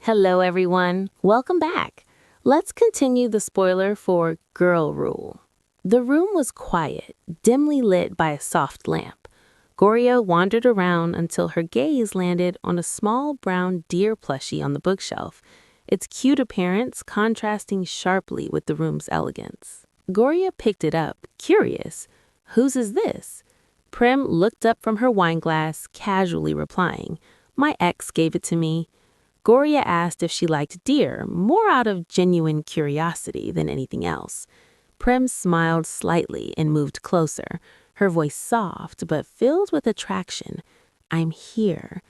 Hello, everyone. Welcome back. Let's continue the spoiler for Girl Rule. The room was quiet, dimly lit by a soft lamp. Gloria wandered around until her gaze landed on a small brown deer plushie on the bookshelf, its cute appearance contrasting sharply with the room's elegance. Gloria picked it up, curious. "Whose is this?" Prim looked up from her wineglass, casually replying, "My ex gave it to me." Gloria asked if she liked deer, more out of genuine curiosity than anything else. Prim smiled slightly and moved closer, her voice soft but filled with attraction. "I'm here."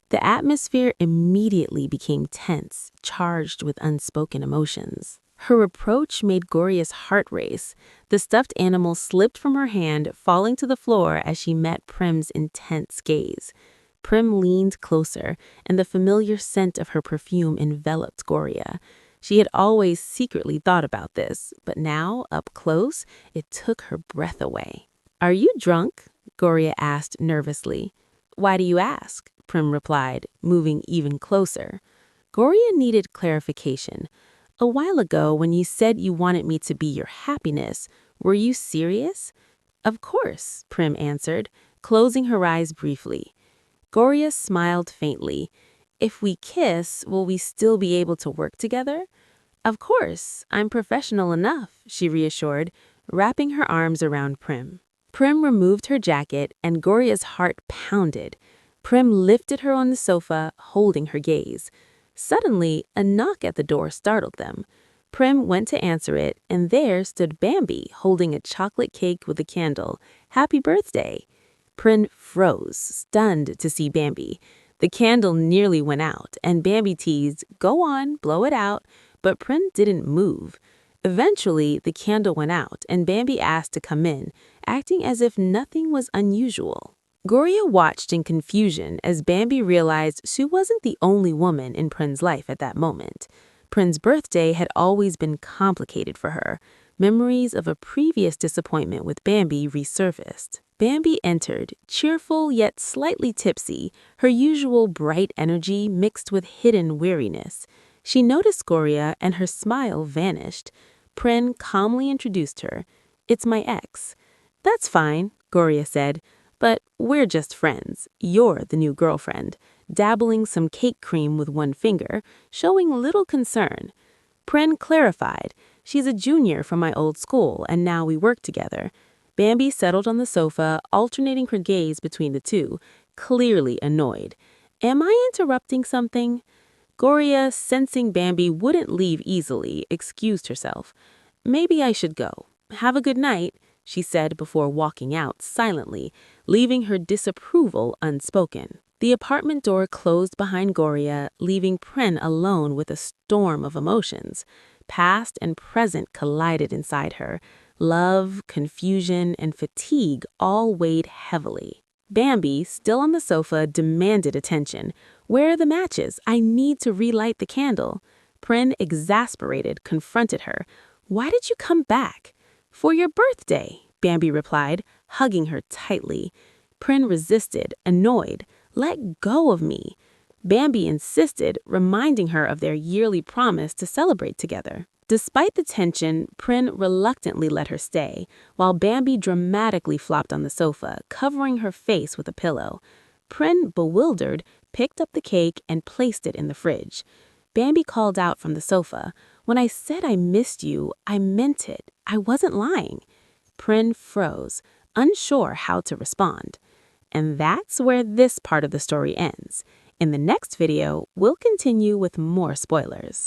The atmosphere immediately became tense, charged with unspoken emotions. Her approach made Gloria's heart race. The stuffed animal slipped from her hand, falling to the floor as she met Prim's intense gaze. Prim leaned closer, and the familiar scent of her perfume enveloped Gloria. She had always secretly thought about this, but now, up close, it took her breath away. "Are you drunk?" Gloria asked nervously. "Why do you ask?" Prim replied, moving even closer. Gloria needed clarification. "A while ago, when you said you wanted me to be your happiness, were you serious?" "Of course," Prim answered, closing her eyes briefly. Gloria smiled faintly. "If we kiss, will we still be able to work together?" "Of course, I'm professional enough," she reassured, wrapping her arms around Prim. Prim removed her jacket, and Gloria's heart pounded. Prim lifted her on the sofa, holding her gaze. Suddenly, a knock at the door startled them. Prim went to answer it, and there stood Bambi, holding a chocolate cake with a candle. "Happy birthday!" Prim froze, stunned to see Bambi. The candle nearly went out, and Bambi teased, "Go on, blow it out," but Prim didn't move. Eventually, the candle went out, and Bambi asked to come in, acting as if nothing was unusual. Gloria watched in confusion as Bambi realized she wasn't the only woman in Prim's life at that moment. Prim's birthday had always been complicated for her. Memories of a previous disappointment with Bambi resurfaced. Bambi entered, cheerful yet slightly tipsy, her usual bright energy mixed with hidden weariness. She noticed Gloria, and her smile vanished. Prim calmly introduced her. "It's my ex." "That's fine," Gloria said, "but we're just friends. You're the new girlfriend," dabbling some cake cream with one finger, showing little concern. Prim clarified, "She's a junior from my old school, and now we work together." Bambi settled on the sofa, alternating her gaze between the two, clearly annoyed. "Am I interrupting something?" Gloria, sensing Bambi wouldn't leave easily, excused herself. "Maybe I should go. Have a good night," she said before walking out silently, leaving her disapproval unspoken. The apartment door closed behind Gloria, leaving Prim alone with a storm of emotions. Past and present collided inside her. Love, confusion, and fatigue all weighed heavily. Bambi, still on the sofa, demanded attention. "Where are the matches? I need to relight the candle." Prim, exasperated, confronted her. "Why did you come back?" "For your birthday," Bambi replied, hugging her tightly. Prim resisted, annoyed. "Let go of me." Bambi insisted, reminding her of their yearly promise to celebrate together. Despite the tension, Prim reluctantly let her stay, while Bambi dramatically flopped on the sofa, covering her face with a pillow. Prim, bewildered, picked up the cake and placed it in the fridge. Bambi called out from the sofa, "When I said I missed you, I meant it. I wasn't lying." Prim froze, unsure how to respond. And that's where this part of the story ends. In the next video, we'll continue with more spoilers.